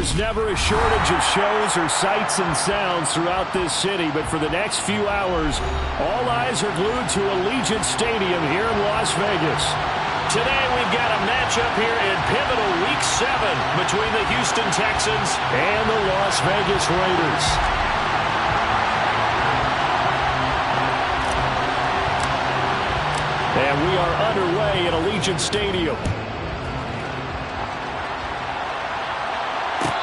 there's never a shortage of shows or sights and sounds throughout this city, but for the next few hours, all eyes are glued to Allegiant Stadium here in Las Vegas. Today we've got a matchup here in pivotal Week 7 between the Houston Texans and the Las Vegas Raiders. And we are underway at Allegiant Stadium.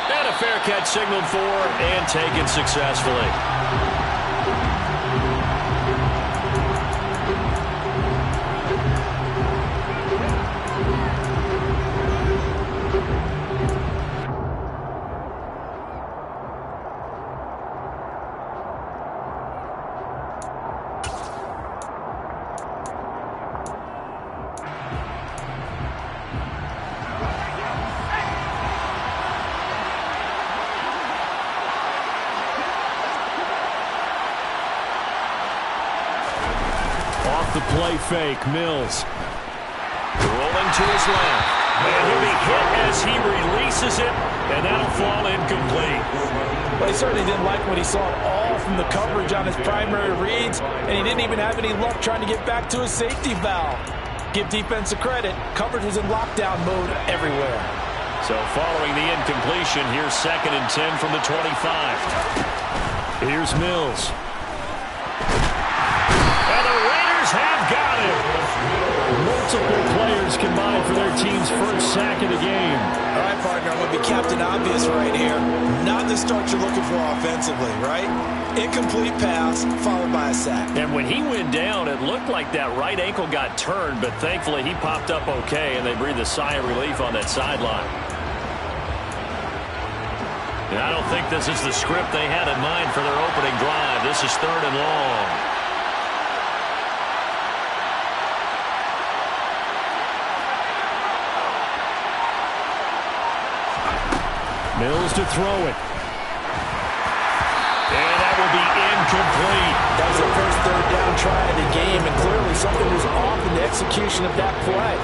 And a fair catch signaled for and taken successfully. The play fake, Mills. Rolling to his left. And he'll be hit as he releases it, and that'll fall incomplete. Well, he certainly didn't like what he saw at all from the coverage on his primary reads, and he didn't even have any luck trying to get back to his safety valve. Give defense a credit. Coverage was in lockdown mode everywhere. So following the incompletion, here's 2nd and 10 from the 25. Here's Mills. Have got him. Multiple players combined for their team's first sack of the game. All right, partner, I'm going to be Captain Obvious right here. Not the start you're looking for offensively, right? Incomplete pass followed by a sack. And when he went down, it looked like that right ankle got turned, but thankfully he popped up okay, and they breathed a sigh of relief on that sideline. And I don't think this is the script they had in mind for their opening drive. This is 3rd and long. Mills to throw it. And that will be incomplete. That was the first 3rd down try of the game, and clearly something was off in the execution of that play.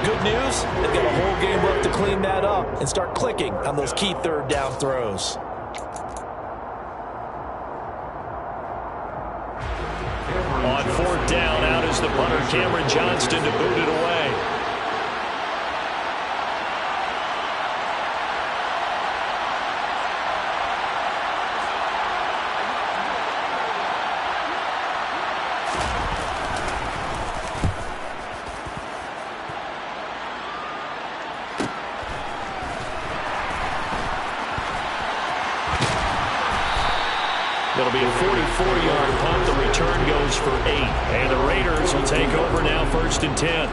Good news, they've got a whole game left to clean that up and start clicking on those key 3rd down throws. On 4th down, out is the punter, Cameron Johnston, to boot it away. It'll be a 44-yard punt. The return goes for 8. And the Raiders will take over now, 1st and 10.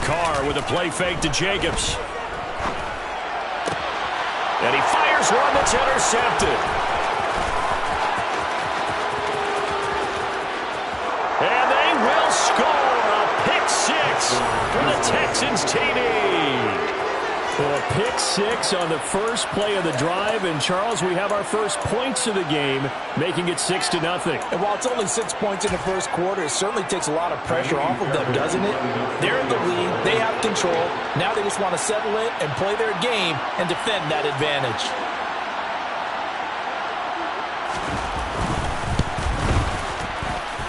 Carr with a play fake to Jacobs. And he fires one that's intercepted. And they will score a pick 6 for the Texans TD. Well, a pick 6 on the first play of the drive. And, Charles, we have our first points of the game, making it 6-0. And while it's only 6 points in the first quarter, it certainly takes a lot of pressure off of them, doesn't it? They're in the lead. They have control. Now they just want to settle in and play their game and defend that advantage.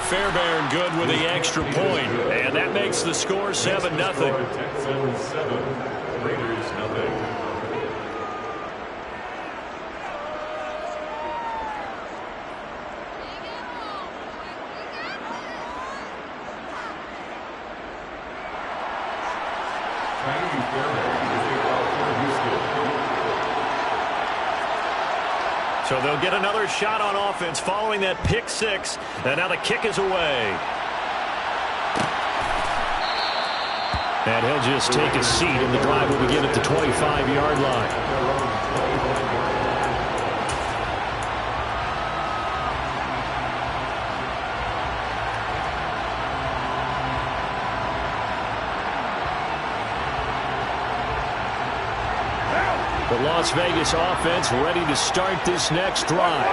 Fairbairn good with the extra point. And that makes the score 7-0. Texans 7. Raiders nothing. So they'll get another shot on offense following that pick 6. And now the kick is away. And he'll just take a seat, and the drive will begin at the 25-yard line. Las Vegas offense ready to start this next drive.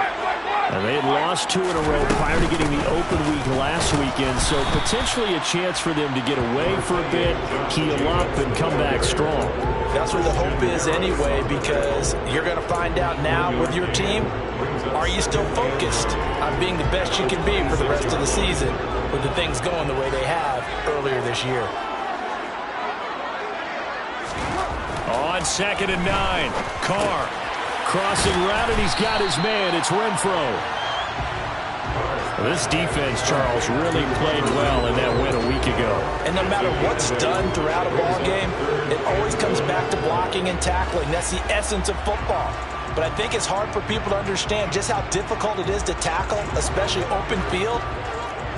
And they had lost 2 in a row prior to getting the open week last weekend, so potentially a chance for them to get away for a bit, heal up, and come back strong. That's where the hope is anyway, because you're going to find out now with your team, are you still focused on being the best you can be for the rest of the season with the things going the way they have earlier this year? On 2nd and 9, Carr. Crossing route, and he's got his man. It's Renfro. This defense, Charles, really played well in that win a week ago. And no matter what's done throughout a ball game, it always comes back to blocking and tackling. That's the essence of football. But I think it's hard for people to understand just how difficult it is to tackle, especially open field.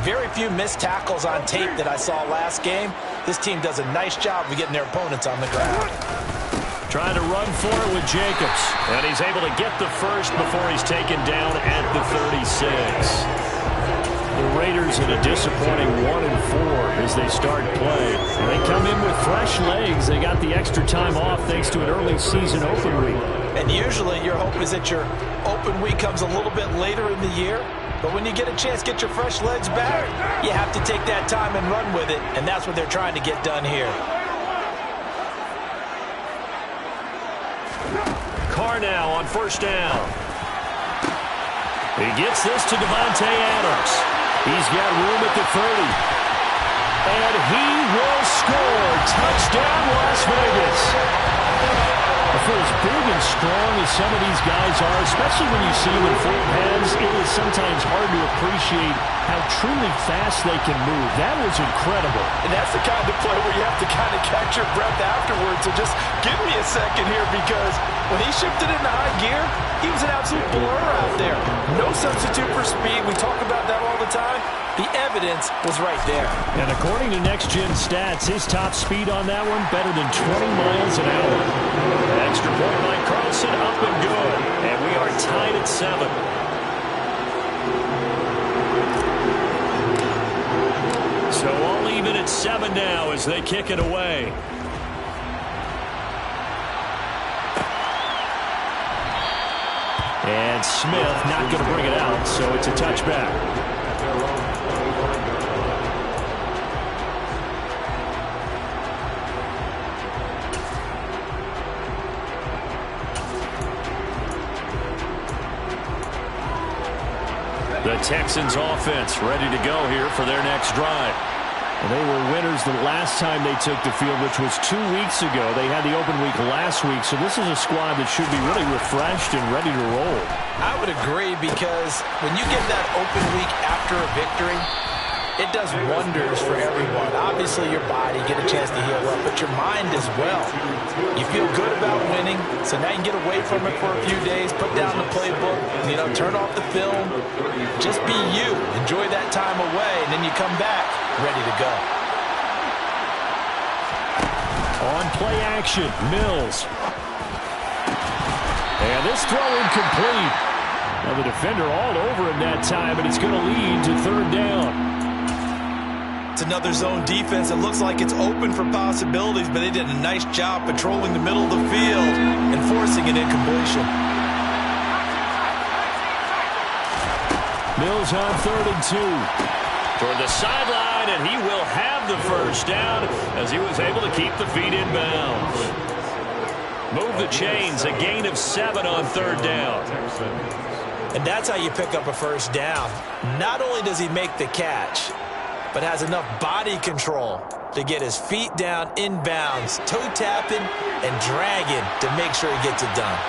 Very few missed tackles on tape that I saw last game. This team does a nice job of getting their opponents on the ground. Trying to run for it with Jacobs. And he's able to get the first before he's taken down at the 36. The Raiders in a disappointing 1-4 as they start play. And they come in with fresh legs. They got the extra time off thanks to an early season open week. And usually your hope is that your open week comes a little bit later in the year. But when you get a chance to get your fresh legs back, you have to take that time and run with it. And that's what they're trying to get done here. Carr now on 1st down. He gets this to Devontae Adams. He's got room at the 30. And he will score. Touchdown, Las Vegas. For as big and strong as some of these guys are, especially when you see them in full pads, it is sometimes hard to appreciate how truly fast they can move. That was incredible. And that's the kind of play where you have to kind of catch your breath afterwards. So just give me a second here, because when he shifted into high gear, he was an absolute blur out there. No substitute for speed. We talk about that all the time. The evidence was right there. And according to Next Gen Stats, his top speed on that one, better than 20 miles an hour. Extra point by Carlson, up and good. And we are tied at 7. So all even at 7 now as they kick it away. And Smith not going to bring it out, so it's a touchback. The Texans offense ready to go here for their next drive. And they were winners the last time they took the field, which was 2 weeks ago. They had the open week last week, so this is a squad that should be really refreshed and ready to roll. I would agree, because when you get that open week after a victory, it does wonders for everyone. Obviously, your body, get a chance to heal up, but your mind as well. You feel good about winning, so now you can get away from it for a few days, put down the playbook, turn off the film. Just be you. Enjoy that time away, and then you come back ready to go. On play action, Mills. And this throw incomplete. Now the defender all over him that time, and it's going to lead to 3rd down. It's another zone defense. It looks like it's open for possibilities, but they did a nice job patrolling the middle of the field and forcing an incompletion. Mills on 3rd and 2. Toward the sideline, and he will have the 1st down as he was able to keep the feet in bounds. Move the chains, a gain of 7 on 3rd down. And that's how you pick up a 1st down. Not only does he make the catch, but has enough body control to get his feet down in bounds, toe tapping and dragging to make sure he gets it done.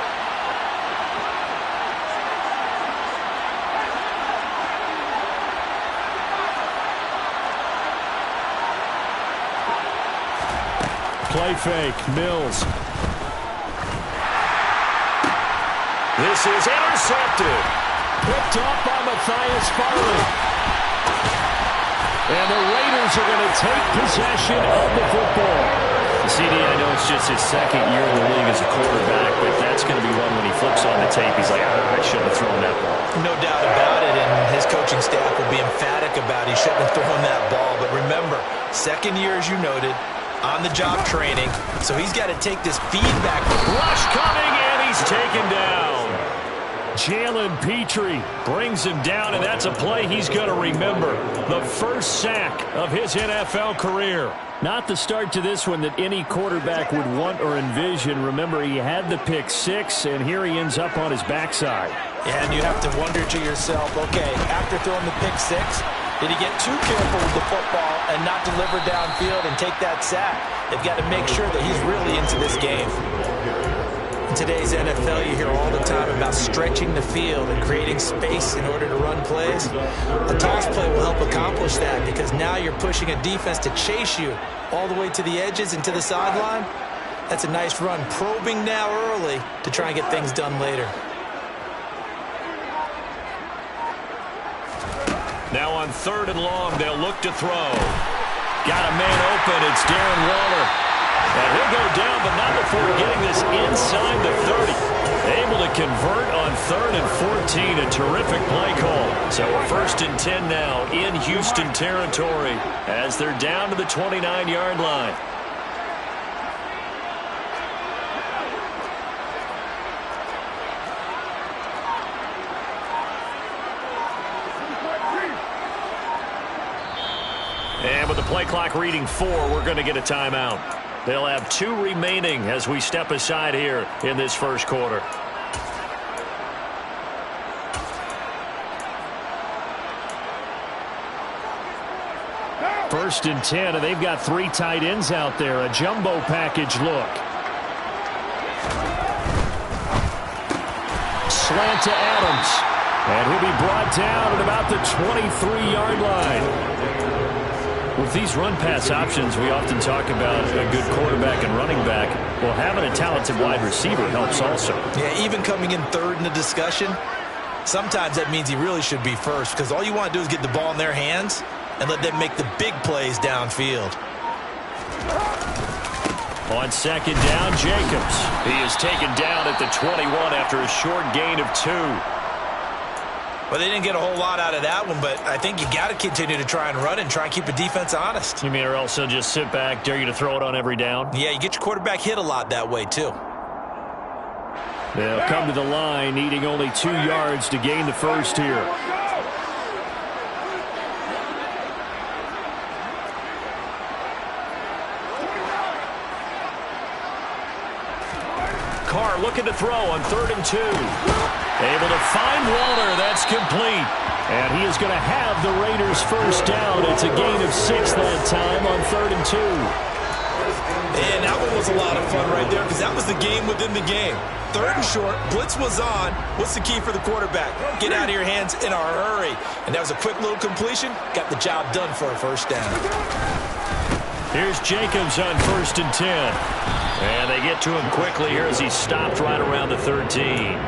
Play fake, Mills. This is intercepted. Picked off by Matthias Farley. And the Raiders are going to take possession of the football. CD, I know it's just his 2nd year in the league as a quarterback, but that's going to be one when he flips on the tape. He's like, I shouldn't have thrown that ball. No doubt about it, and his coaching staff will be emphatic about he shouldn't have thrown that ball. But remember, 2nd year, as you noted, on-the-job training, so he's got to take this feedback. Rush coming, and he he's taken down. Jalen Petrie brings him down, and that's a play he's going to remember. The first sack of his NFL career. Not the start to this one that any quarterback would want or envision. Remember, he had the pick six, and here he ends up on his backside. Yeah, and you have to wonder to yourself, okay, after throwing the pick six, did he get too careful with the football and not deliver downfield and take that sack? They've got to make sure that he's really into this game. In today's NFL, you hear all the time about stretching the field and creating space in order to run plays. A toss play will help accomplish that because now you're pushing a defense to chase you all the way to the edges and to the sideline. That's a nice run, probing now early to try and get things done later. Now on 3rd and long, they'll look to throw. Got a man open. It's Darren Waller. And he'll go down, but not before getting this inside the 30. Able to convert on 3rd and 14. A terrific play call. So a 1st and 10 now in Houston territory as they're down to the 29-yard line. And with the play clock reading 4, we're going to get a timeout. They'll have 2 remaining as we step aside here in this first quarter. First and 10, and they've got 3 tight ends out there. A jumbo package look. Slant to Adams. And he'll be brought down at about the 23-yard line. With these run-pass options, we often talk about a good quarterback and running back. Well, having a talented wide receiver helps also. Yeah, even coming in 3rd in the discussion, sometimes that means he really should be first because all you want to do is get the ball in their hands and let them make the big plays downfield. On 2nd down, Jacobs. He is taken down at the 21 after a short gain of 2. Well, they didn't get a whole lot out of that one, but I think you got to continue to try and run and try and keep the defense honest. You mean or else they'll just sit back, dare you to throw it on every down? Yeah, you get your quarterback hit a lot that way, too. They'll come to the line, needing only 2 yards to gain the first here. Carr looking to throw on 3rd and 2. Able to find Waller. That's complete. And he is going to have the Raiders first down. It's a gain of 6 that time on 3rd and 2. And that one was a lot of fun right there because that was the game within the game. 3rd and short, blitz was on. What's the key for the quarterback? Get out of your hands in a hurry. And that was a quick little completion. Got the job done for a first down. Here's Jacobs on 1st and 10. And they get to him quickly here as he stopped right around the 13.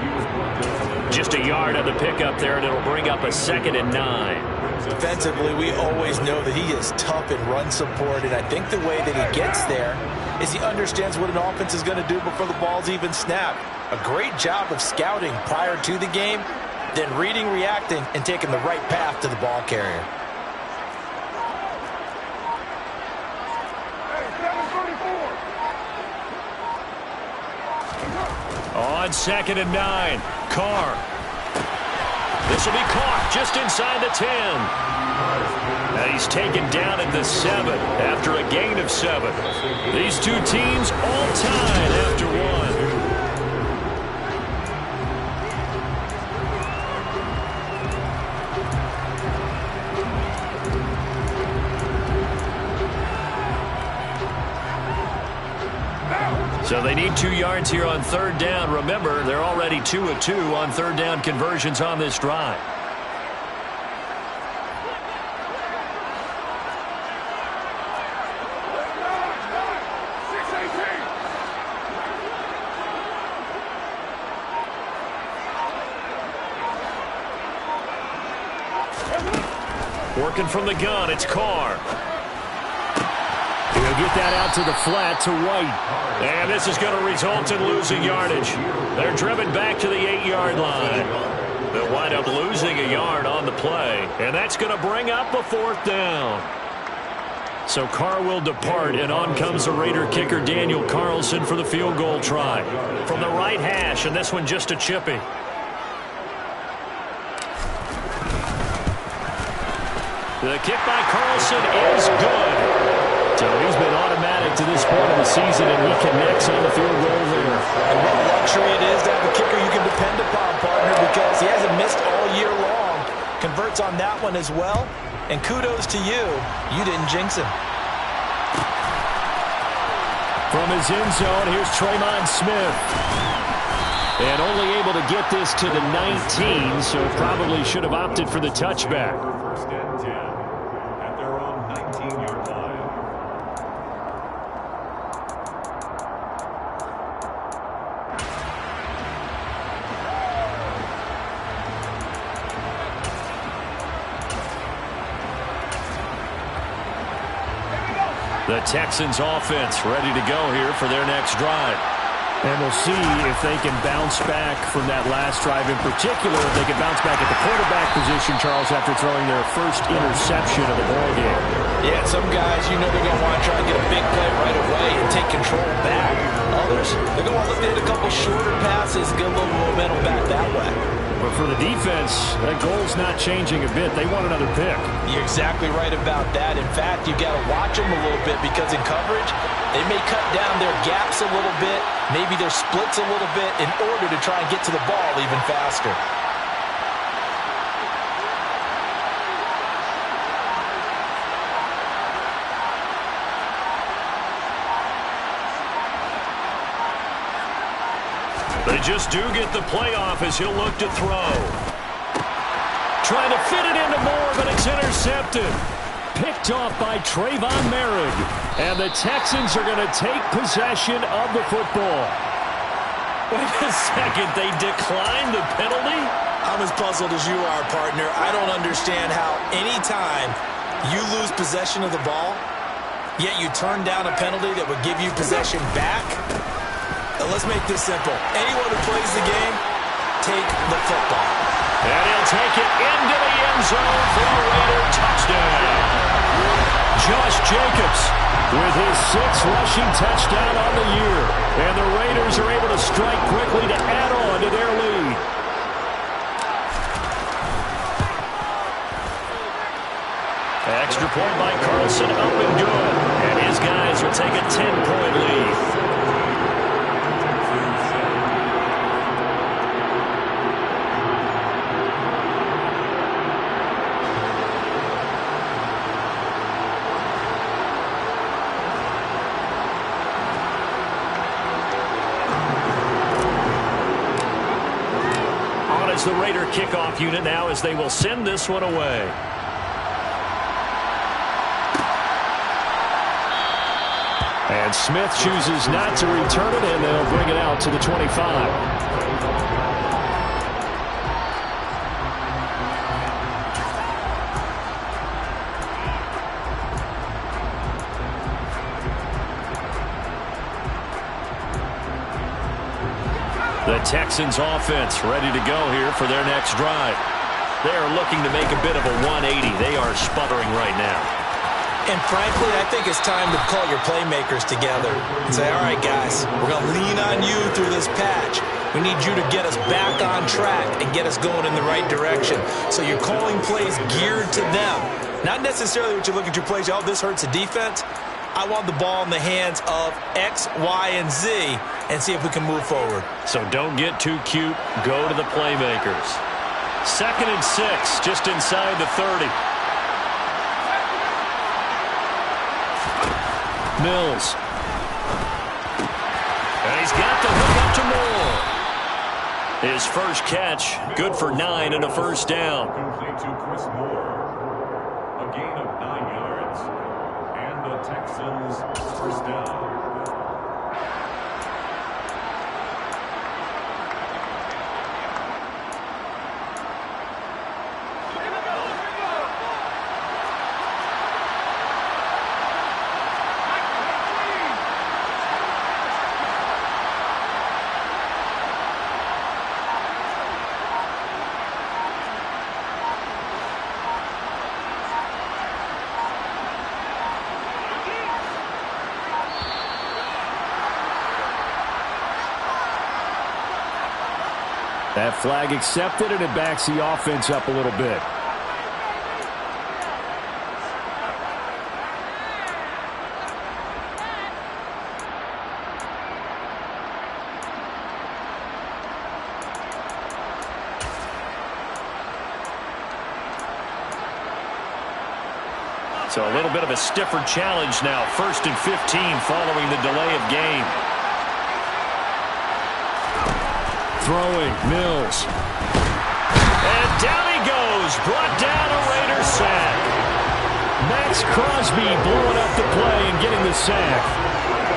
Just a yard on the pickup there, and it'll bring up a 2nd and 9. Defensively, we always know that he is tough in run support, and I think the way that he gets there is he understands what an offense is going to do before the ball's even snapped. A great job of scouting prior to the game, then reading, reacting, and taking the right path to the ball carrier. On 2nd and 9, Carr. This will be caught just inside the 10. And he's taken down at the 7 after a gain of 7. These two teams all tied after 1. So they need 2 yards here on 3rd down. Remember, they're already 2 of 2 on 3rd down conversions on this drive. Working from the gun, it's Carr. He'll get that out to the flat to White. And this is going to result in losing yardage. They're driven back to the 8-yard line. They'll wind up losing a yard on the play. And that's going to bring up a 4th down. So Carr will depart, and on comes the Raider kicker Daniel Carlson for the field goal try. From the right hash, and this one just a chippy. The kick by Carlson is good. So he's been automatic to this point of the season, and he connects on the field goal there. And what a luxury it is to have a kicker you can depend upon, partner, because he hasn't missed all year long. Converts on that one as well. And kudos to you. You didn't jinx him. From his end zone, here's Tremon Smith. And only able to get this to the 19, so probably should have opted for the touchback. First and 10 at their own 19-yard line. The Texans offense ready to go here for their next drive. And we'll see if they can bounce back from that last drive in particular. If they can bounce back at the quarterback position, Charles, after throwing their first interception of the ball game. Yeah, some guys, you know they're going to want to try and get a big play right away and take control back. Others, they're going to want to look to hit a couple shorter passes, get a little momentum back that way. But for the defense, that goal's not changing a bit. They want another pick. You're exactly right about that. In fact, you've got to watch them a little bit because in coverage, they may cut down their gaps a little bit, maybe their splits a little bit in order to try and get to the ball even faster. They just do get the playoff as he'll look to throw. Trying to fit it into Moore, but it's intercepted. Picked off by Trayvon Merrick. And the Texans are going to take possession of the football. Wait a second, they declined the penalty? I'm as puzzled as you are, partner. I don't understand how any time you lose possession of the ball, yet you turn down a penalty that would give you possession back. Now let's make this simple. Anyone who plays the game, take the football. And he'll take it into the end zone for a Raider touchdown. Josh Jacobs with his 6th rushing touchdown on the year. And the Raiders are able to strike quickly to add on to their lead. Extra point by Carlson, up and good. And his guys will take a 10-point lead. The Raider kickoff unit now as they will send this one away. And Smith chooses not to return it, and they'll bring it out to the 25. The Texans offense ready to go here for their next drive. They are looking to make a bit of a 180. They are sputtering right now. And frankly, I think it's time to call your playmakers together and say, all right, guys, we're going to lean on you through this patch. We need you to get us back on track and get us going in the right direction. So you're calling plays geared to them. Not necessarily what you look at your plays, oh, this hurts the defense. I want the ball in the hands of X, Y, and Z and see if we can move forward. So don't get too cute. Go to the playmakers. 2nd and 6, just inside the 30. Mills. And he's got the hook up to Moore. His first catch, good for 9 and a first down. Complete to Chris Moore. A gain of 9 yards. And the Texans first down. That flag accepted, and it backs the offense up a little bit. So a little bit of a stiffer challenge now. 1st and 15 following the delay of game. Throwing, Mills. And down he goes. Brought down a Raiders sack. Max Crosby blowing up the play and getting the sack.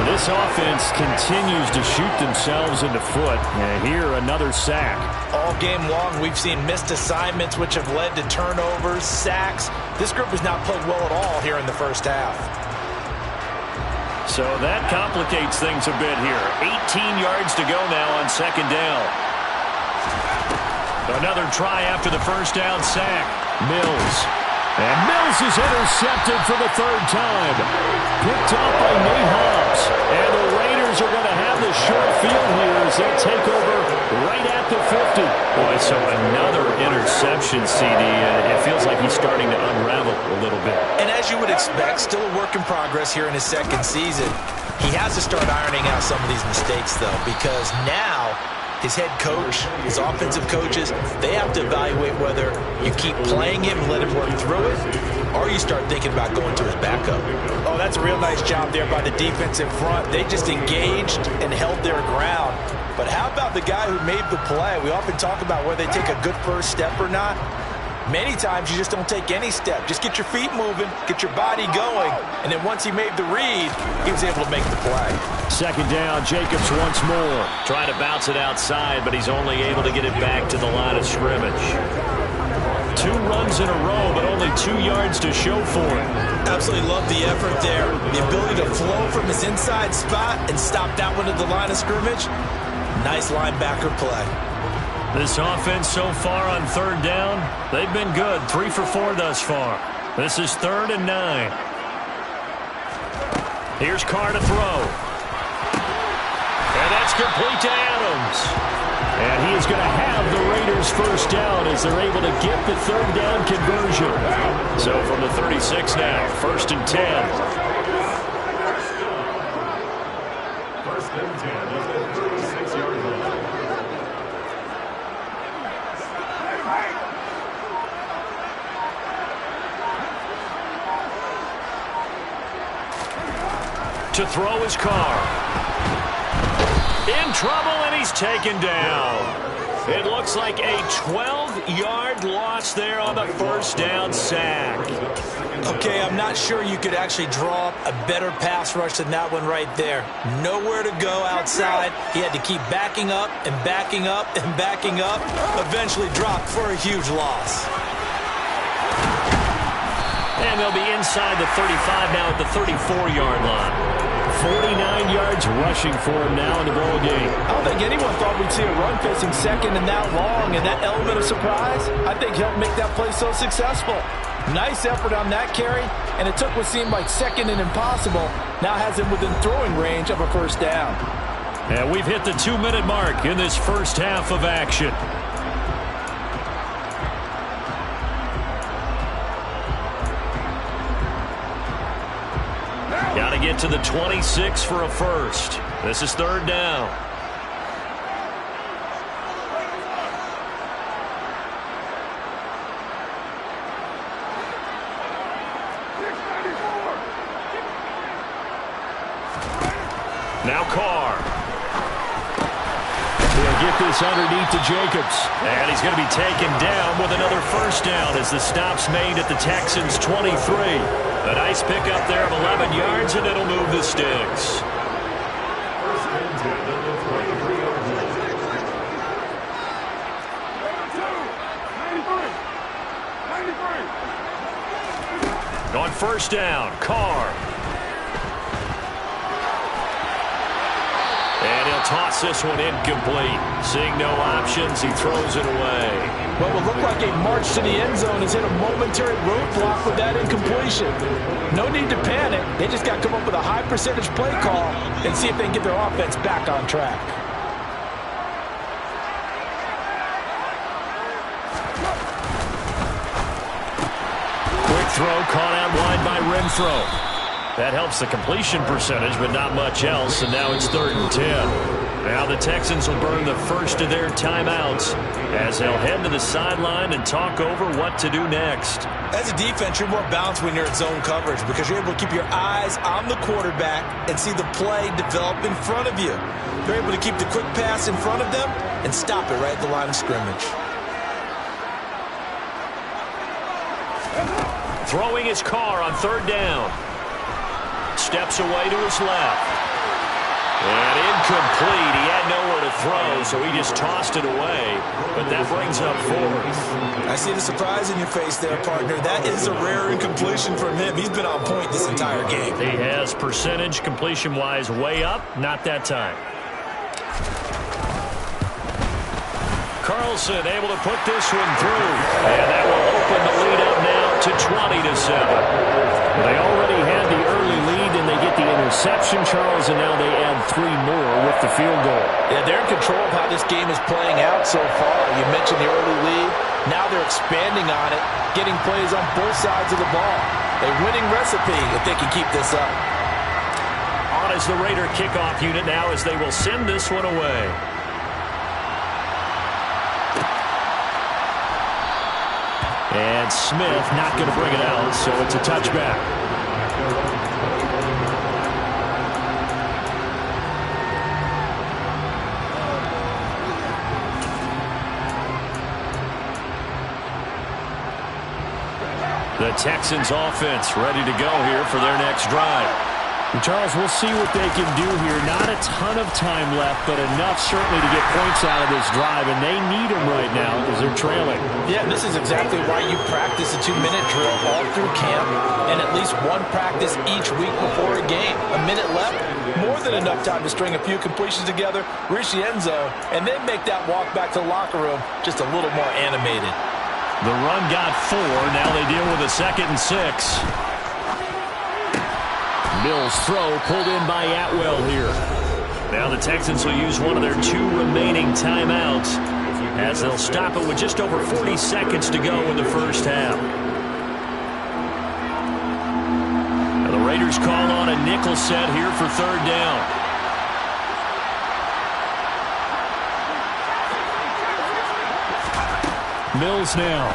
This offense continues to shoot themselves in the foot. And here, another sack. All game long, we've seen missed assignments, which have led to turnovers, sacks. This group has not played well at all here in the first half. So that complicates things a bit here. 18 yards to go now on 2nd down. Another try after the first down sack. Mills. And Mills is intercepted for the 3rd time. Picked up by Nate Hobbs. And the Raiders are going to have the short field here as they take over right at the 50. Boy, so another interception, CD. It feels like he's starting to unravel a little bit. And as you would expect, still a work in progress here in his 2nd season. He has to start ironing out some of these mistakes, though, because now his head coach, his offensive coaches, they have to evaluate whether you keep playing him and let him work through it, or you start thinking about going to his backup. Oh, that's a real nice job there by the defensive front. They just engaged and held their ground. But how about the guy who made the play? We often talk about whether they take a good first step or not. Many times you just don't take any step. Just get your feet moving, get your body going, and then once he made the read, he was able to make the play. 2nd down, Jacobs once more. Trying to bounce it outside, but he's only able to get it back to the line of scrimmage. 2 runs in a row, but only 2 yards to show for it. Absolutely love the effort there. The ability to flow from his inside spot and stop that one at the line of scrimmage. Nice linebacker play. This offense so far on 3rd down, they've been good. 3 for 4 thus far. This is 3rd and 9. Here's Carr to throw. And that's complete to Adams. And he is going to have the Raiders' first down as they're able to get the 3rd down conversion. So from the 36 now, 1st and 10. 1st and 10 is the 36-yard line. To throw his Carr. In trouble, and he's taken down. It looks like a 12-yard loss there on the 1st down sack. Okay, I'm not sure you could actually draw up a better pass rush than that one right there. Nowhere to go outside. He had to keep backing up and backing up and backing up. Eventually dropped for a huge loss. And they'll be inside the 35 now at the 34-yard line. 49 yards rushing for him now in the ball game. I don't think anyone thought we'd see a run facing 2nd and that long, and that element of surprise, I think, helped make that play so successful. Nice effort on that carry, and it took what seemed like 2nd and impossible, now has him within throwing range of a 1st down. And we've hit the 2-minute mark in this first half of action. Got to get to the 26 for a first. This is 3rd down. Now Carr. He'll get this underneath to Jacobs. And he's going to be taken down with another 1st down as the stop's made at the Texans' 23. A nice pickup there of 11 yards, and it'll move the sticks. 1st and 10 at the 23-yard line. On 1st down, Carr. And he'll toss this one incomplete. Seeing no options, he throws it away. What will look like a march to the end zone has hit a momentary roadblock with that incompletion. No need to panic. They just got to come up with a high percentage play call and see if they can get their offense back on track. throw caught out wide by Renfro. That helps the completion percentage, but not much else, and now it's 3rd and 10. Now the Texans will burn the first of their timeouts as they'll head to the sideline and talk over what to do next. As a defense, you're more balanced when you're in zone coverage because you're able to keep your eyes on the quarterback and see the play develop in front of you. You're able to keep the quick pass in front of them and stop it right at the line of scrimmage. Throwing his car on 3rd down. Steps away to his left. And incomplete. He had nowhere to throw, so he just tossed it away. But that brings up 4th. I see the surprise in your face there, partner. That is a rare incompletion from him. He's been on point this entire game. He has percentage completion-wise way up. Not that time. Carlson able to put this one through. And that will open the lead up now to 20-7. Well, they already had the early lead, and they get the interception, Charles, and now they add 3 more with the field goal. Yeah, they're in control of how this game is playing out so far. You mentioned the early lead. Now they're expanding on it, getting plays on both sides of the ball. A winning recipe if they can keep this up. On is the Raider kickoff unit now as they will send this one away. And Smith not going to bring it out, so it's a touchback. The Texans offense ready to go here for their next drive. And Charles, we'll see what they can do here. Not a ton of time left, but enough certainly to get points out of this drive, and they need them right now because they're trailing. Yeah, this is exactly why you practice a 2-minute drill all through camp and at least one practice each week before a game. A minute left, more than enough time to string a few completions together, reach the end zone, and then make that walk back to the locker room just a little more animated. The run got 4. Now they deal with a 2nd and 6. Mills' throw pulled in by Atwell here. Now the Texans will use one of their 2 remaining timeouts as they'll stop it with just over 40 seconds to go in the first half. Now the Raiders call on a nickel set here for 3rd down. Mills now.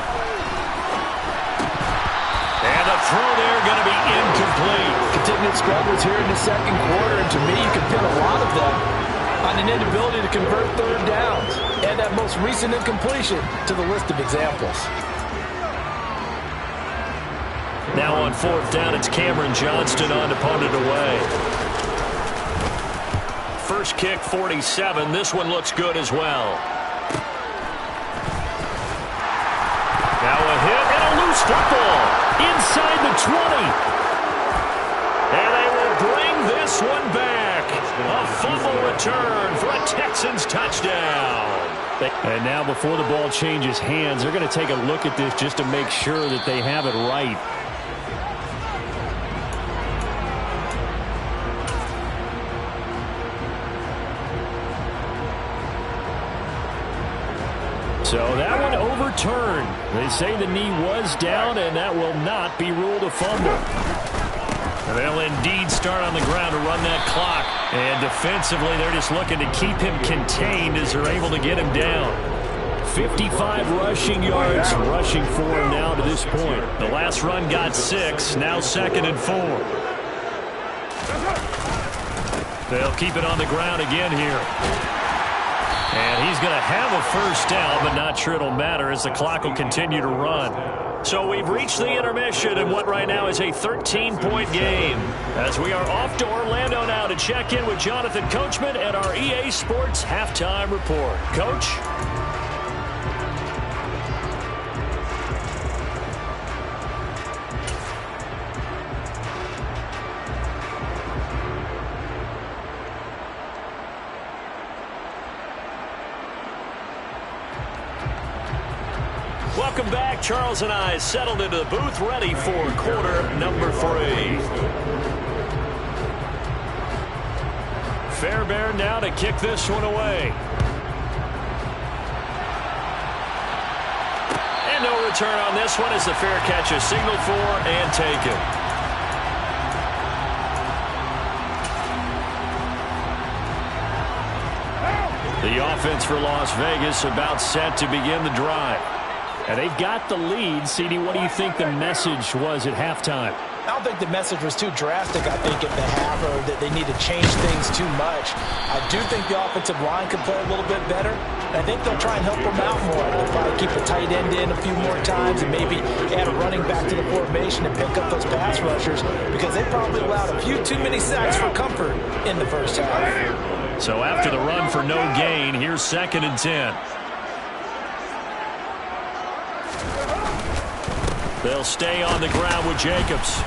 And a throw there going to be incomplete. Continued struggles here in the 2nd quarter, and to me, you can pin a lot of them on an inability to convert 3rd downs and that most recent incompletion to the list of examples. Now on 4th down, it's Cameron Johnston on to punt it away. First kick, 47. This one looks good as well. Now a hit and a loose football inside the 20. And they will bring this one back. A fumble return for a Texans touchdown. And now before the ball changes hands, they're going to take a look at this just to make sure that they have it right. So that one overturned. They say the knee was down, and that will not be ruled a fumble. They'll indeed start on the ground to run that clock. And defensively, they're just looking to keep him contained as they're able to get him down. 55 rushing yards, rushing for him now to this point. The last run got 6, now 2nd and 4. They'll keep it on the ground again here. And he's going to have a first down, but not sure it'll matter as the clock will continue to run. So we've reached the intermission in what right now is a 13-point game. As we are off to Orlando now to check in with Jonathan Coachman at our EA Sports Halftime Report. Coach? Welcome back. Charles and I settled into the booth ready for quarter number 3. Fairbairn now to kick this one away. And no return on this one as the fair catch is signaled for and taken. The offense for Las Vegas about set to begin the drive. And they've got the lead. CD, what do you think the message was at halftime? I don't think the message was too drastic, I think, at the half, or that they need to change things too much. I do think the offensive line could play a little bit better. I think they'll try and help them out more. They'll probably keep the tight end in a few more times and maybe add a running back to the formation and pick up those pass rushers, because they probably allowed a few too many sacks for comfort in the first half. So after the run for no gain, here's 2nd and 10. They'll stay on the ground with Jacobs.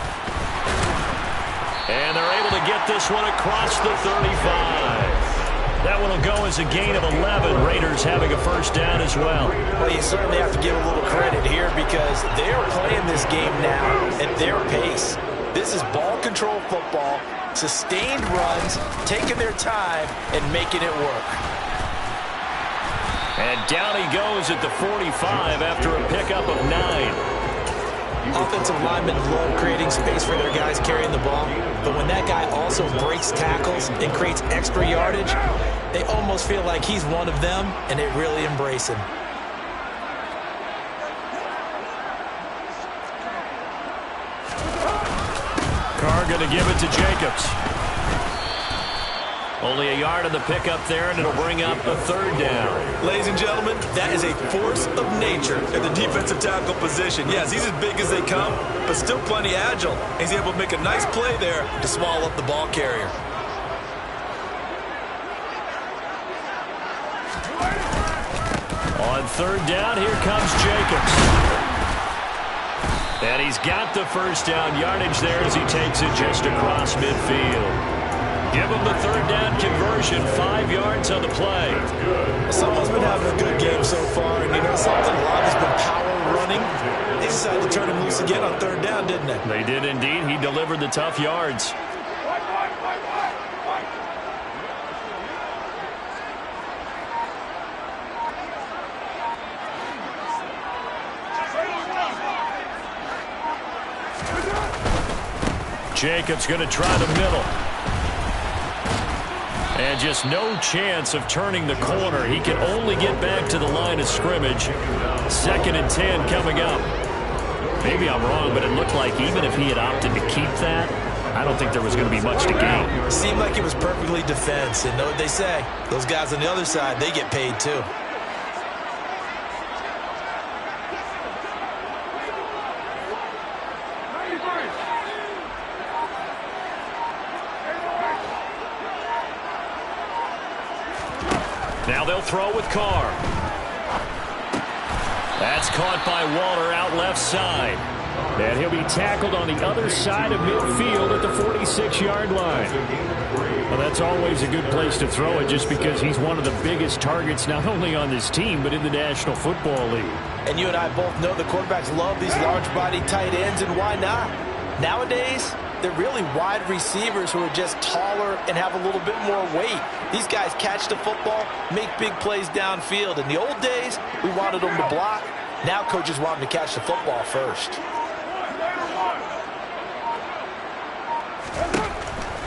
And they're able to get this one across the 35. That one will go as a gain of 11. Raiders having a first down as well. Well, you certainly have to give a little credit here because they are playing this game now at their pace. This is ball control football, sustained runs, taking their time, and making it work. And down he goes at the 45 after a pickup of 9. Offensive linemen love creating space for their guys carrying the ball, but when that guy also breaks tackles and creates extra yardage, they almost feel like he's one of them, and they really embrace him. Carr going to give it to Jacobs. Only a yard on the pickup there, and it'll bring up a 3rd down. Ladies and gentlemen, that is a force of nature at the defensive tackle position. Yes, he's as big as they come, but still plenty agile. He's able to make a nice play there to swallow up the ball carrier. On 3rd down, here comes Jacobs. And he's got the first down yardage there as he takes it just across midfield. Give him the 3rd down conversion, 5 yards on the play. Someone's been having a good game so far, and you know something? A lot has been power running. They decided to turn him loose again on 3rd down, didn't they? They did indeed. He delivered the tough yards. Jacobs going to try the middle. And just no chance of turning the corner. He can only get back to the line of scrimmage. 2nd and 10 coming up. Maybe I'm wrong, but it looked like even if he had opted to keep that, I don't think there was going to be much to gain. It seemed like it was perfectly defense. And know what they say? Those guys on the other side, they get paid too. Now they'll throw with Carr. That's caught by Waller out left side. And he'll be tackled on the other side of midfield at the 46-yard line. Well, that's always a good place to throw it just because he's one of the biggest targets not only on this team but in the National Football League. And you and I both know the quarterbacks love these large-bodied tight ends, and why not? Nowadays, they're really wide receivers who are just taller and have a little bit more weight. These guys catch the football, make big plays downfield. In the old days, we wanted them to block. Now coaches want them to catch the football first.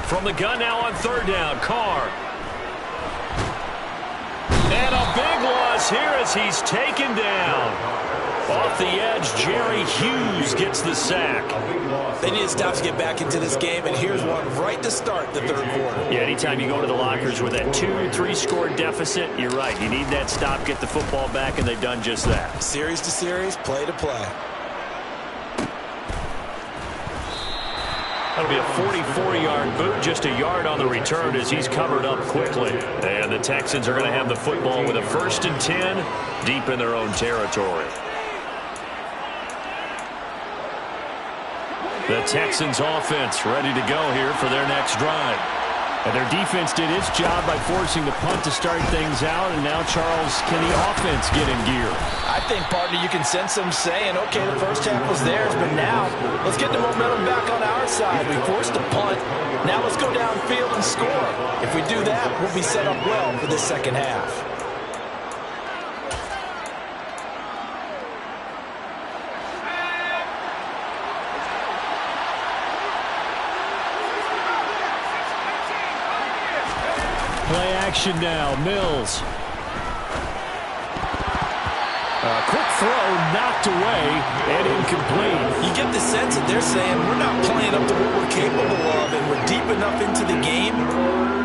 From the gun now on 3rd down, Carr. And a big loss here as he's taken down. Off the edge, Jerry Hughes gets the sack. They need to stop to get back into this game, and here's one right to start the 3rd quarter. Yeah, anytime you go to the lockers with that 2-3 score deficit, you're right. You need that stop, get the football back, and they've done just that. Series to series, play to play. That'll be a 44-yard boot, just a yard on the return as he's covered up quickly. And the Texans are going to have the football with a 1st and 10 deep in their own territory. The Texans offense ready to go here for their next drive. And their defense did its job by forcing the punt to start things out. And now, Charles, can the offense get in gear? I think, partner, you can sense them saying, okay, the first half was theirs, but now let's get the momentum back on our side. We forced a punt. Now let's go downfield and score. If we do that, we'll be set up well for this second half. action now. Mills. Quick throw knocked away and incomplete. You get the sense that they're saying we're not playing up to what we're capable of, and we're deep enough into the game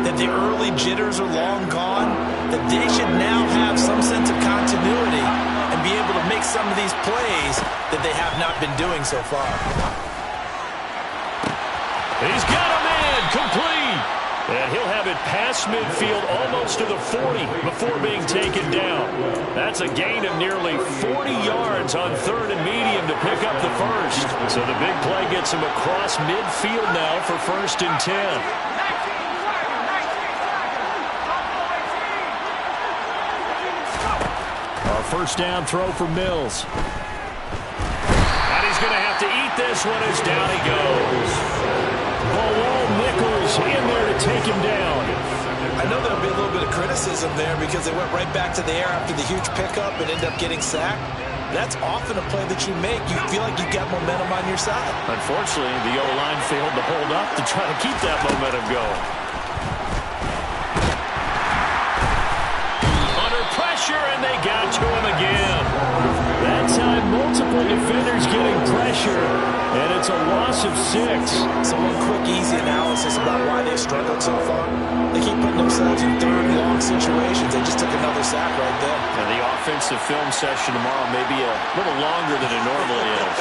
that the early jitters are long gone, that they should now have some sense of continuity and be able to make some of these plays that they have not been doing so far. He's got a man, complete. And he'll have it past midfield almost to the 40 before being taken down. That's a gain of nearly 40 yards on 3rd and medium to pick up the first. So the big play gets him across midfield now for 1st and 10. A first down throw for Mills. And he's going to have to eat this one as down he goes. Nichols in there to take him down. I know there'll be a little bit of criticism there because they went right back to the air after the huge pickup and ended up getting sacked. That's often a play that you make. You feel like you've got momentum on your side. Unfortunately, the O-line failed to hold up to try to keep that momentum going. Under pressure, and they got to him again. That time, multiple defenders getting pressure, and it's a loss of 6. So one quick, easy analysis about why they've struggled so far. They keep putting themselves in 3rd and long situations. They just took another sack right there. And the offensive film session tomorrow may be a little longer than it normally is.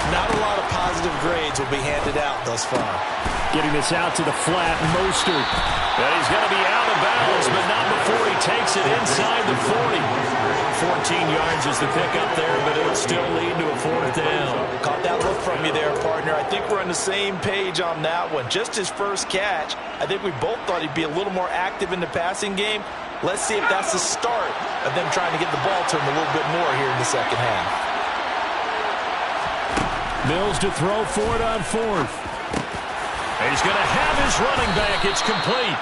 Not a lot of positive grades will be handed out thus far. Getting this out to the flat, Mostert. And he's going to be out of bounds, but not before he takes it inside the 40. 14 yards is the pickup there, but it'll still lead to a 4th down. Caught that look from you there, partner. I think we're on the same page on that one. Just his first catch. I think we both thought he'd be a little more active in the passing game. Let's see if that's the start of them trying to get the ball to him a little bit more here in the second half. Mills to throw for it on 4th. He's going to have his running back. It's complete.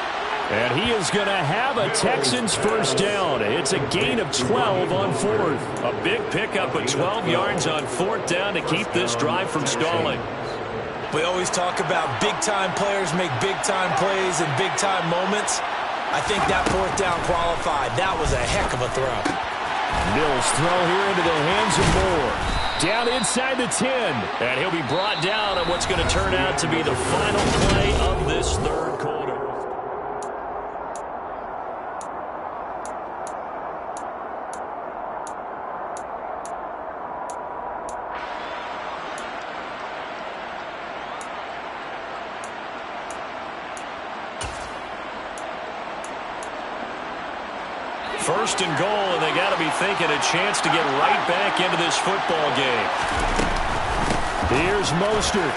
And he is going to have a Texans first down. It's a gain of 12 on 4th. A big pickup of 12 yards on 4th down to keep this drive from stalling. We always talk about big-time players make big-time plays in big-time moments. I think that 4th down qualified. That was a heck of a throw. Mills throw here into the hands of Moore. Down inside the 10. And he'll be brought down on what's going to turn out to be the final play of this 3rd quarter. First and goal, and they got to be thinking a chance to get right back into this football game. Here's Mostert.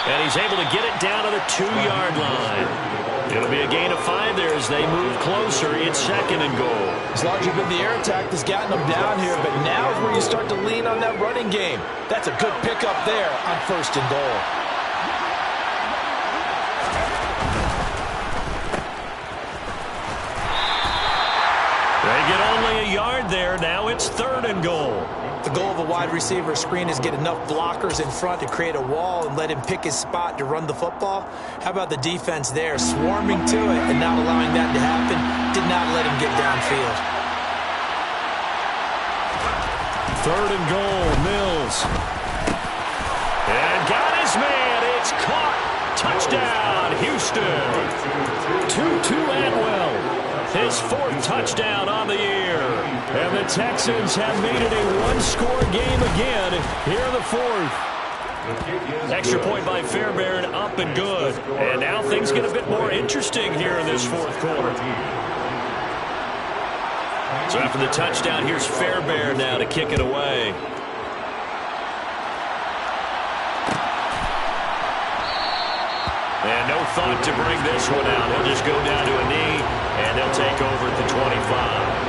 And he's able to get it down to the 2-yard line. It'll be a gain of 5 there as they move closer. It's 2nd and goal. It's largely been the air attack that's gotten them down here, but now is where you start to lean on that running game. That's a good pickup there on 1st and goal. They get only a yard there. Now it's 3rd and goal. The goal of a wide receiver screen is get enough blockers in front to create a wall and let him pick his spot to run the football. How about the defense there, swarming to it and not allowing that to happen? Did not let him get downfield. 3rd and goal, Mills. And got his man. It's caught. Touchdown, Houston. 2-2 Atwell. His 4th touchdown on the year. And the Texans have made it a one-score game again here in the 4th. Extra point by Fairbairn, up and good. And now things get a bit more interesting here in this 4th quarter. So after the touchdown, here's Fairbairn now to kick it away. And no thought to bring this one out. He'll just go down to a knee, and they'll take over at the 25.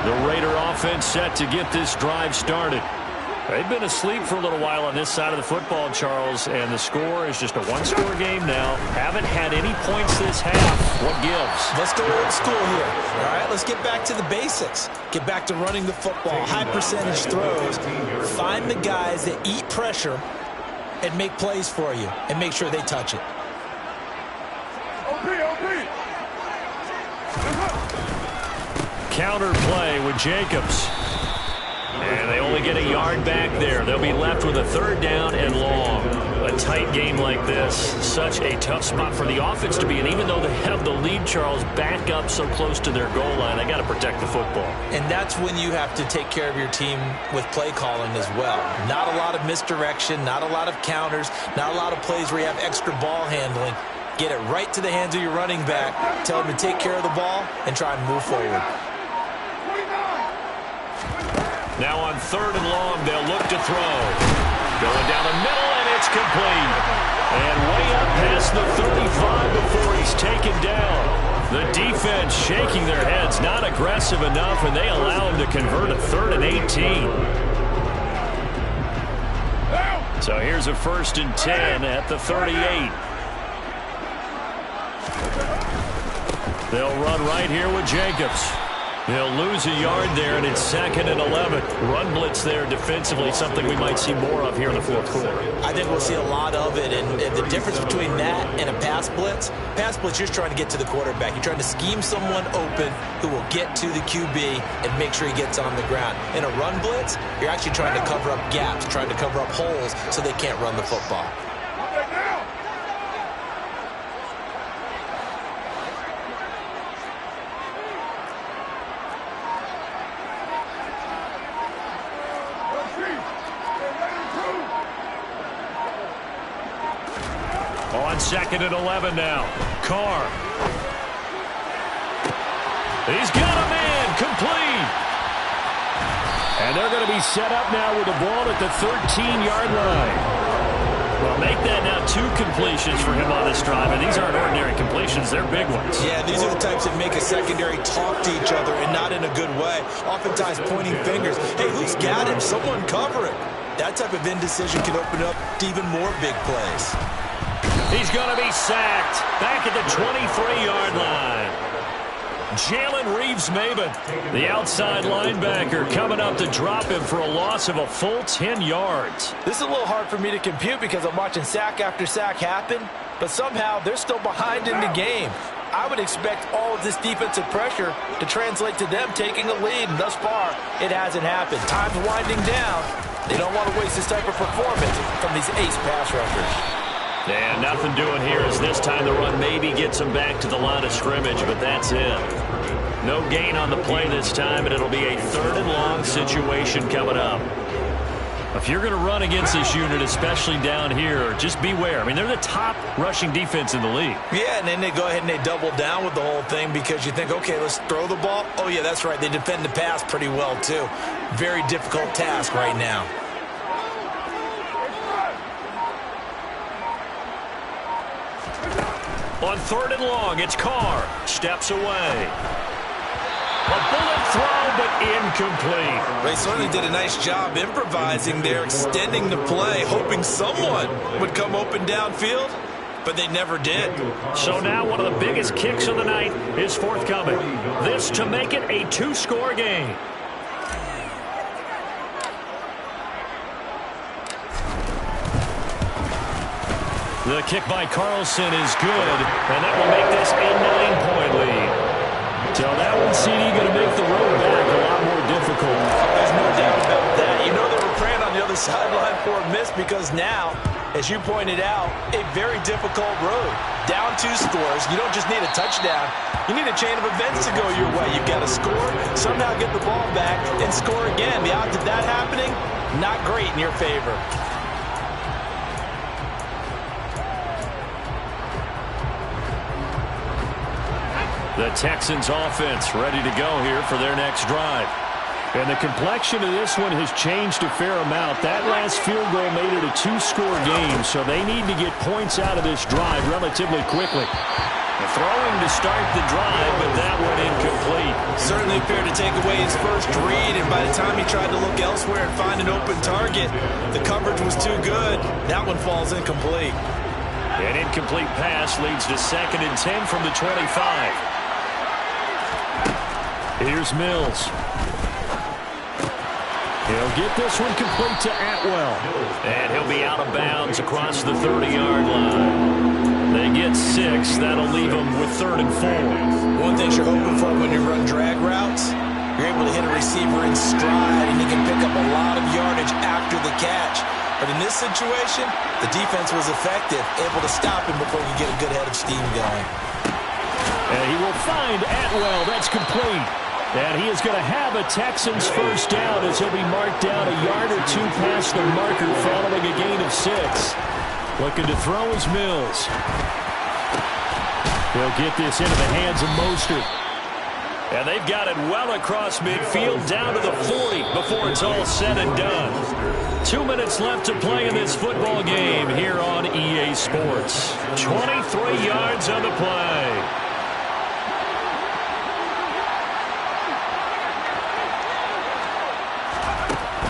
The Raider offense set to get this drive started. They've been asleep for a little while on this side of the football, Charles, and the score is just a one-score game now. Haven't had any points this half. What gives? Let's go old school here. All right, let's get back to the basics. Get back to running the football, high percentage throws. Find the guys that eat pressure and make plays for you and make sure they touch it. Counter play with Jacobs. And they only get a yard back there. They'll be left with a third down and long. A tight game like this, such a tough spot for the offense to be in. Even though they have the lead, Charles, back up so close to their goal line, they got to protect the football. And that's when you have to take care of your team with play calling as well. Not a lot of misdirection, not a lot of counters, not a lot of plays where you have extra ball handling. Get it right to the hands of your running back. Tell them to take care of the ball and try and move forward. Now on third and long, they'll look to throw. Going down the middle, and it's complete. And way up past the 35 before he's taken down. The defense shaking their heads, not aggressive enough, and they allow him to convert a 3rd and 18. So here's a 1st and 10 at the 38. They'll run right here with Jacobs. They'll lose a yard there, and it's 2nd and 11. Run blitz there defensively, something we might see more of here in the 4th quarter. I think we'll see a lot of it, and the difference between that and a pass blitz, you're just trying to get to the quarterback. You're trying to scheme someone open who will get to the QB and make sure he gets on the ground. In a run blitz, you're actually trying to cover up gaps, trying to cover up holes so they can't run the football. On 2nd and 11 now. Carr. He's got a man complete. And they're going to be set up now with the ball at the 13-yard line. Well, make that now 2 completions for him on this drive. And these aren't ordinary completions. They're big ones. Yeah, these are the types that make a secondary talk to each other and not in a good way. Oftentimes pointing fingers. Hey, who's got him? Someone cover it. That type of indecision can open up to even more big plays. He's going to be sacked back at the 23-yard line. Jalen Reeves-Maybin, the outside linebacker, coming up to drop him for a loss of a full 10 yards. This is a little hard for me to compute because I'm watching sack after sack happen, but somehow they're still behind in the game. I would expect all of this defensive pressure to translate to them taking a lead, and thus far, it hasn't happened. Time's winding down. They don't want to waste this type of performance from these ace pass rushers. And nothing doing here as this time the run maybe gets him back to the line of scrimmage, but that's it. No gain on the play this time, and it'll be a 3rd and long situation coming up. If you're going to run against this unit, especially down here, just beware. I mean, they're the top rushing defense in the league. Yeah, and then they go ahead and they double down with the whole thing because you think, okay, let's throw the ball. Oh, yeah, that's right. They defend the pass pretty well, too. Very difficult task right now. On 3rd and long, it's Carr. Steps away. A bullet throw, but incomplete. They certainly did a nice job improvising there, extending the play, hoping someone would come open downfield, but they never did. So now one of the biggest kicks of the night is forthcoming. This to make it a 2-score game. The kick by Carlson is good, and that will make this a 9-point lead. Tell that one, CD, going to make the road back a lot more difficult. There's no doubt about that. You know they were praying on the other sideline for a miss because now, as you pointed out, a very difficult road. Down 2 scores. You don't just need a touchdown. You need a chain of events to go your way. You've got to score, somehow get the ball back, and score again. The odds of that happening, not great in your favor. The Texans offense ready to go here for their next drive. And the complexion of this one has changed a fair amount. That last field goal made it a 2-score game, so they need to get points out of this drive relatively quickly. Throwing to start the drive, but that one incomplete. Certainly appeared to take away his first read, and by the time he tried to look elsewhere and find an open target, the coverage was too good. That one falls incomplete. An incomplete pass leads to 2nd and 10 from the 25. Here's Mills. He'll get this one complete to Atwell. And he'll be out of bounds across the 30-yard line. They get 6. That'll leave them with 3rd and 4. One thing you're hoping for when you run drag routes, you're able to hit a receiver in stride, and he can pick up a lot of yardage after the catch. But in this situation, the defense was effective, able to stop him before you get a good head of steam going. And he will find Atwell. That's complete. And he is going to have a Texans first down as he'll be marked down a yard or 2 past the marker following a gain of 6. Looking to throw is Mills. He'll get this into the hands of Mostert. And they've got it well across midfield down to the 40 before it's all said and done. 2 minutes left to play in this football game here on EA Sports. 23 yards on the play.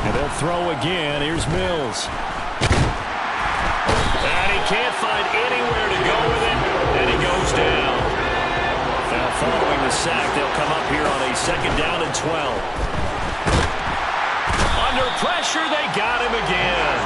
And they'll throw again. Here's Mills. And he can't find anywhere to go with it, and he goes down. Now following the sack, they'll come up here on a 2nd down and 12. Under pressure, they got him again.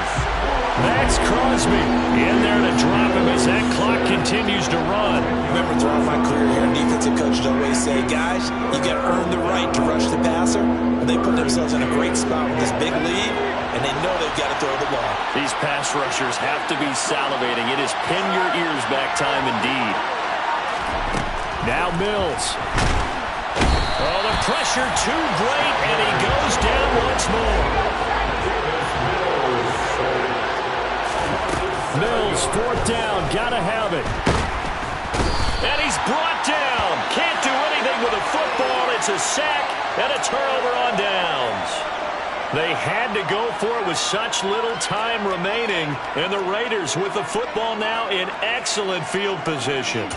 Max Crosby In there to drop him as that clock continues to run. Remember, throughout my career here, defensive coaches always say, guys, you got to earn the right to rush the passer. And they put themselves in a great spot with this big lead, and they know they've got to throw the ball. These pass rushers have to be salivating. It is pin your ears back time indeed. Now Mills. Oh, the pressure too great, and he goes down once more. Mills, 4th down, gotta have it. And he's brought down. Can't do anything with a football. It's a sack and a turnover on downs. They had to go for it with such little time remaining, and the Raiders with the football now in excellent field position.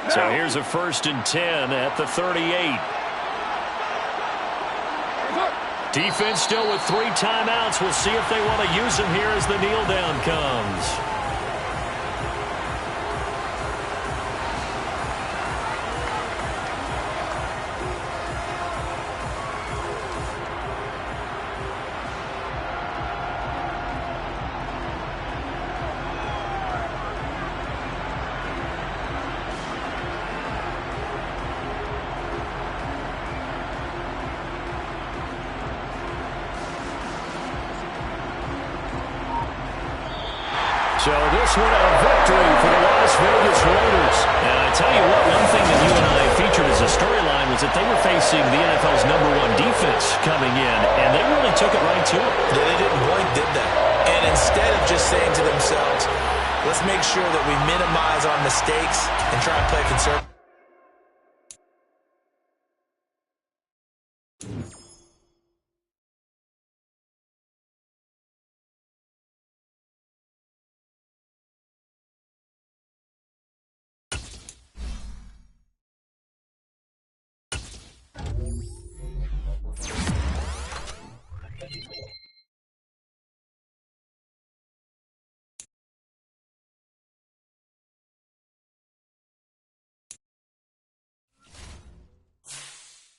So here's a 1st and 10 at the 38. Defense still with 3 timeouts. We'll see if they want to use them here as the kneel down comes. So this one a victory for the Las Vegas Raiders. And I tell you what, one thing that you and I featured as a storyline was that they were facing the NFL's #1 defense coming in, and they really took it right to it. Yeah, they didn't blink, did they? And instead of just saying to themselves, let's make sure that we minimize our mistakes and try and play conservative.